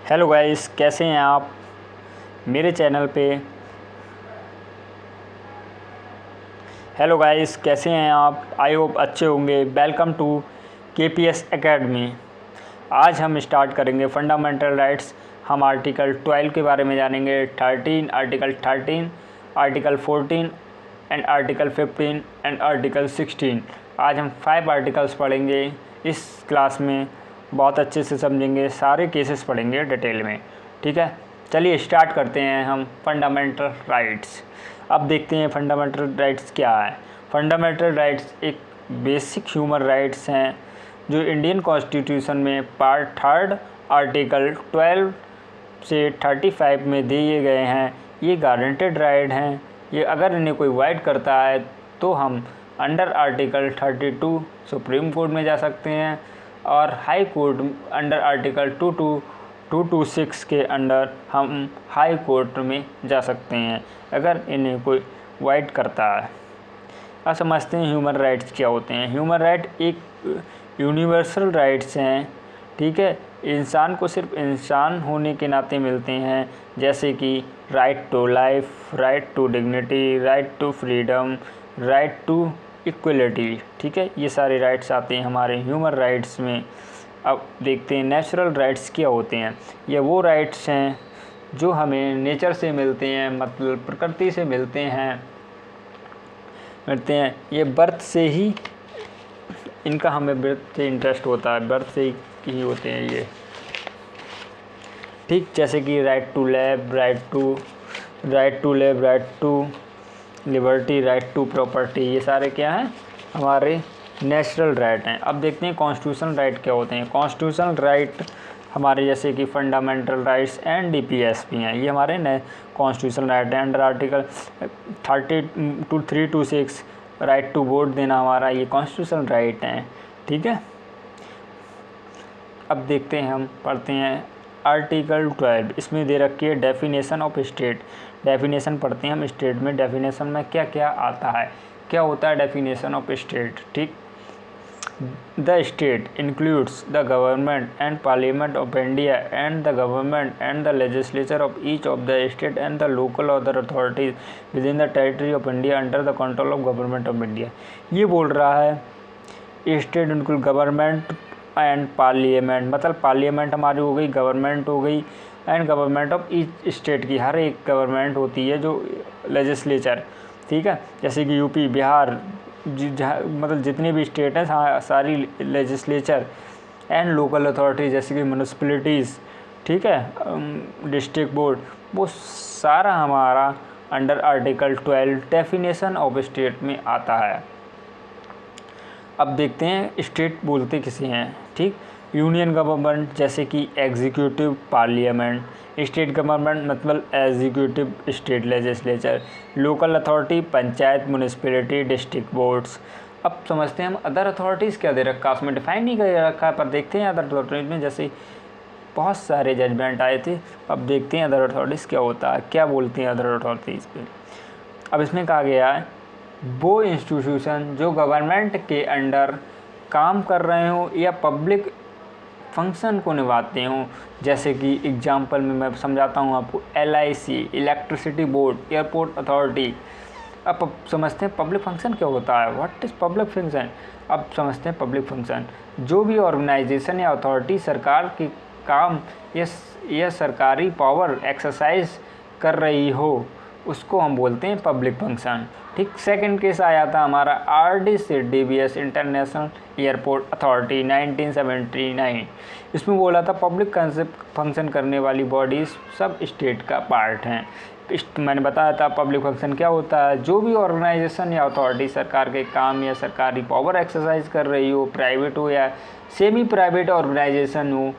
Hello guys, कैसे हैं आप मेरे चैनल पे। हेलो गाइस, कैसे हैं आप? आई होप अच्छे होंगे। Welcome to KPS academy. आज हम स्टार्ट करेंगे फंडामेंटल राइट्स। हम आर्टिकल 12 के बारे में जानेंगे। Article 13, article 14 and article 15 and article 16। आज हम 5 आर्टिकल्स पढ़ेंगे इस क्लास में। बहुत अच्छे से समझेंगे, सारे केसेस पढ़ेंगे डिटेल में। ठीक है, चलिए स्टार्ट करते हैं हम फंडामेंटल राइट्स। अब देखते हैं फंडामेंटल राइट्स क्या है। फंडामेंटल राइट्स एक बेसिक ह्यूमन राइट्स हैं जो इंडियन कॉन्स्टिट्यूशन में पार्ट 3 आर्टिकल 12 से 35 में दिए गए हैं। ये गारंटेड राइट हैं। ये अगर इन्हें कोई वाइड करता है तो हम अंडर आर्टिकल 32 सुप्रीम कोर्ट में जा सकते हैं और हाई कोर्ट अंडर आर्टिकल 226 के अंडर हम हाई कोर्ट में जा सकते हैं अगर इन्हें कोई वाइड करता है। अब समझते हैं ह्यूमन राइट्स क्या होते हैं। ह्यूमन राइट एक यूनिवर्सल राइट्स हैं। ठीक है, इंसान को सिर्फ इंसान होने के नाते मिलते हैं, जैसे कि right to life, right to dignity, right to freedom, right to equality. ठीक है, ये सारे राइट्स आते हैं हमारे ह्यूमन राइट्स में। अब देखते हैं नेचुरल राइट्स क्या होते हैं। ये वो राइट्स हैं जो हमें नेचर से मिलते हैं, मतलब प्रकृति से मिलते हैं। ये बर्थ से ही इनका हमें बर्थ से इंटरेस्ट होता है, बर्थ से ही होते हैं ये। ठीक, जैसे कि right to life, right to liberty, right to property, ये सारे क्या हैं? हमारे नेचुरल राइट हैं। अब देखते हैं कॉन्स्टिट्यूशनल राइट क्या होते हैं। कॉन्स्टिट्यूशनल राइट हमारे जैसे कि फंडामेंटल राइट्स एंड डीपीएसपी हैं, ये हमारे नए कॉन्स्टिट्यूशनल राइट हैं। Under article 326 right to vote देना हमारा ये कॉन्स्टिट्यूशनल राइट हैं। ठीक है, अब देखते हैं, हम पढ़ते हैं आर्टिकल 12। इसमें दे रखी है डेफिनेशन ऑफ स्टेट। डेफिनेशन पढ़ते हैं हम। स्टेट में डेफिनेशन में क्या क्या आता है, क्या होता है डेफिनेशन ऑफ स्टेट। ठीक, the state includes the government and parliament of India and the government and the legislature of each of the state and the local other authorities with in the territory of India under the control of government of India. ये बोल रहा है state include government and parliament, मतलब parliament हमारी हो गई, government हो गई, and government of each state की हर एक गवर्नमेंट होती है जो लेजिस्लेचर। ठीक है, जैसे कि यूपी, बिहार, मतलब जितनी भी स्टेट हैं सारी लेजिस्लेचर एंड लोकल अथॉरिटी जैसे कि म्यूनिसिपैलिटीज़, ठीक है, डिस्ट्रिक्ट बोर्ड, वो सारा हमारा under article 12 definition of state में आता है। अब देखते हैं स्टेट बोलते किसे हैं। ठीक, यूनियन गवर्नमेंट जैसे कि एग्जीक्यूटिव पार्लियामेंट, स्टेट गवर्नमेंट मतलब executive state legislature, local authority panchayat, municipality, district boards. अब समझते हैं हम अदर अथॉरिटीज़ क्या दे रखा है, उसमें डिफाइन नहीं कर रखा है, पर देखते हैं अदर अथॉरिटीज़ में जैसे बहुत सारे जजमेंट आए थे। अब देखते हैं अदर अथॉरिटीज़ क्या होता है, क्या बोलते हैं अदर अथॉरिटीज़ पे। अब इसमें कहा गया है वो इंस्टीट्यूशन जो गवर्नमेंट के अंडर काम कर रहे हों या पब्लिक फंक्शन को निभाते हों, जैसे कि एग्जांपल में मैं समझाता हूँ आपको। LIC, electricity board, airport authority. अब समझते हैं पब्लिक फंक्शन क्या होता है, व्हाट इज़ पब्लिक फंक्शन। अब समझते हैं पब्लिक फंक्शन, जो भी ऑर्गेनाइजेशन या अथॉरिटी सरकार के काम या सरकारी पावर एक्सरसाइज कर रही हो उसको हम बोलते हैं पब्लिक फंक्शन। ठीक, सेकंड केस आया था हमारा RDCDBS इंटरनेशनल एयरपोर्ट अथॉरिटी 1979। इसमें बोला था पब्लिक फंक्शन करने वाली बॉडीज़ सब स्टेट का पार्ट हैं। मैंने बताया था पब्लिक फंक्शन क्या होता है, जो भी ऑर्गेनाइजेशन या अथॉरिटी सरकार के काम या सरकारी पावर एक्सरसाइज कर रही हो, प्राइवेट हो या सेमी प्राइवेट ऑर्गेनाइजेशन हो,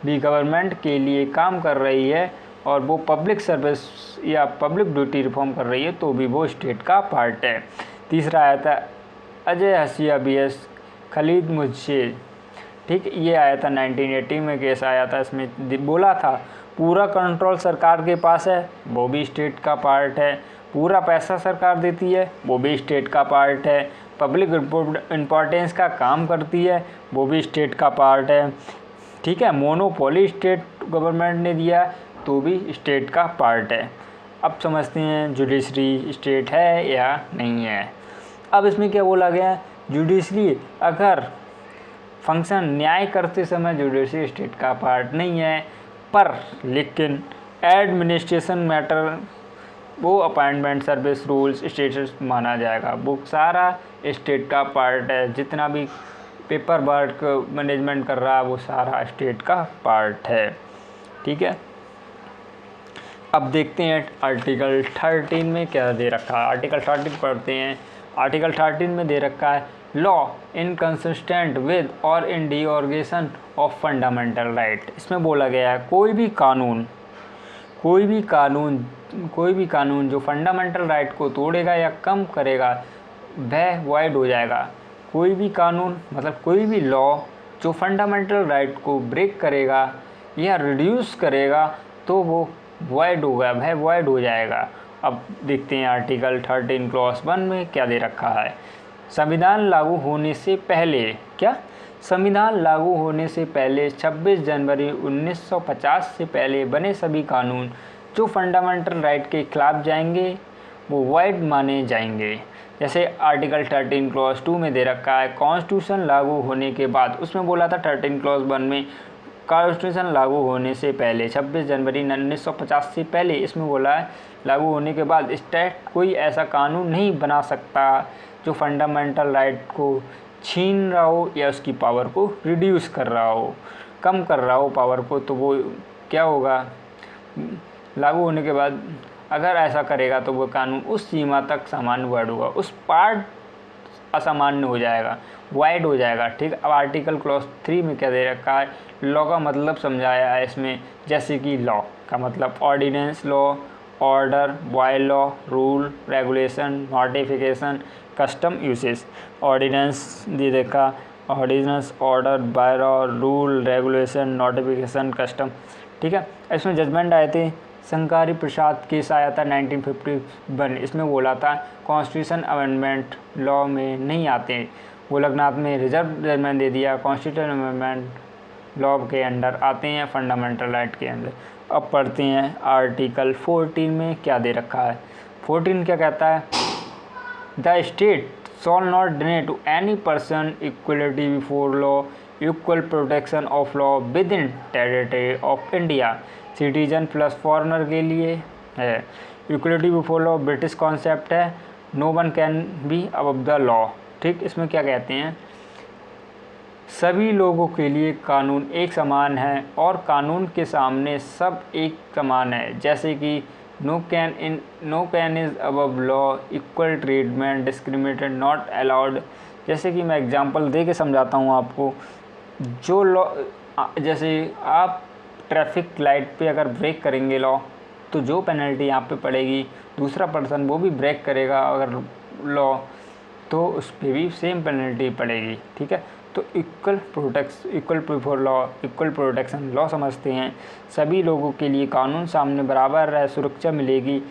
भी गवर्नमेंट के लिए काम कर रही है और वो पब्लिक सर्विस या पब्लिक ड्यूटी रिफॉर्म कर रही है तो भी वो स्टेट का पार्ट है। तीसरा आया था अजय हसिया BS खलीद मुझसे। ठीक, ये आया था 1980 में केस आया था। इसमें बोला था पूरा कंट्रोल सरकार के पास है, वो भी स्टेट का पार्ट है। पूरा पैसा सरकार देती है, वो भी स्टेट का पार्ट है। पब्लिक इम्पोर्टेंस का काम करती है, वो भी स्टेट का पार्ट है। ठीक है, मोनोपोली स्टेट गवर्नमेंट ने दिया तो भी स्टेट का पार्ट है। अब समझते हैं जुडिशरी स्टेट है या नहीं है। अब इसमें क्या बोला गया है, जुडिशरी अगर फंक्शन न्याय करते समय जुडिशरी स्टेट का पार्ट नहीं है, पर लेकिन एडमिनिस्ट्रेशन मैटर वो अपॉइंटमेंट सर्विस रूल्स स्टेटस माना जाएगा, वो सारा स्टेट का पार्ट है। जितना भी पेपर वर्क मैनेजमेंट कर रहा है वो सारा स्टेट का पार्ट है। ठीक है, अब देखते हैं आर्टिकल 13 में क्या दे रखा है। आर्टिकल 13 पढ़ते हैं। आर्टिकल 13 में दे रखा है लॉ इनकंसिस्टेंट विद और इन डिरोगेशन ऑफ फंडामेंटल राइट। इसमें बोला गया है कोई भी कानून जो फंडामेंटल राइट को तोड़ेगा या कम करेगा वह वॉइड हो जाएगा। कोई भी कानून मतलब कोई भी लॉ जो फंडामेंटल राइट को ब्रेक करेगा या रिड्यूस करेगा तो वो वॉइड होगा, वह वॉइड हो जाएगा। अब देखते हैं आर्टिकल 13 क्लॉज 1 में क्या दे रखा है। संविधान लागू होने से पहले 26 जनवरी 1950 से पहले बने सभी कानून जो फंडामेंटल राइट के खिलाफ जाएंगे वो वॉइड माने जाएंगे। जैसे आर्टिकल 13 क्लॉज 2 में दे रखा है कॉन्स्टिट्यूशन लागू होने के बाद, उसमें बोला था 13 क्लॉज 1 में कॉन्स्टिट्यूशन लागू होने से पहले 26 जनवरी 1950 से पहले, इसमें बोला है लागू होने के बाद स्टेट कोई ऐसा कानून नहीं बना सकता जो फंडामेंटल राइट को छीन रहा हो या उसकी पावर को रिड्यूस कर रहा हो, कम कर रहा हो पावर को। तो वो क्या होगा, लागू होने के बाद अगर ऐसा करेगा तो वो कानून उस सीमा तक सामान्य वर्ड होगा, उस पार्ट असामान्य हो जाएगा, वाइड हो जाएगा। ठीक। अब आर्टिकल क्लॉज 3 में क्या दे रखा है, लॉ का मतलब समझाया है इसमें। जैसे कि लॉ का मतलब ordinance, law, order, by law, rule, regulation, notification, custom, usage. Ordinance दे देखा, ordinance, order, by law, rule, regulation, notification, custom. ठीक है, इसमें जजमेंट आए थे शंकरी प्रसाद केस आया था 1951। इसमें बोला था कॉन्स्टिट्यूशन अमेंडमेंट लॉ में नहीं आते, गोलकनाथ में रिजर्व जजमेंट दे दिया, कॉन्स्टिट्यूशन अमेंडमेंट लॉ के अंडर आते हैं, फंडामेंटल राइट के अंदर। अब पढ़ते हैं आर्टिकल 14 में क्या दे रखा है। 14 क्या कहता है, the state shall not deny to any person equality before law, equal protection of law within territory of India, citizen plus foreigner के लिए है। Equality before law British concept है, no one can be above the law. ठीक, इसमें क्या कहते हैं, सभी लोगों के लिए कानून एक समान है और कानून के सामने सब एक समान है। जैसे कि no can is above law, equal treatment, discriminated, not allowed. जैसे कि मैं एग्जांपल दे के समझाता हूँ आपको। जो लॉ, जैसे आप ट्रैफिक लाइट पे अगर ब्रेक करेंगे लॉ, तो जो पेनल्टी यहाँ पे पड़ेगी, दूसरा पर्सन वो भी ब्रेक करेगा अगर लॉ, तो उस पर भी सेम पेनल्टी पड़ेगी। ठीक है, तो equal before law, equal protection law समझते हैं। सभी लोगों के लिए कानून सामने बराबर सुरक्षा मिलेगी।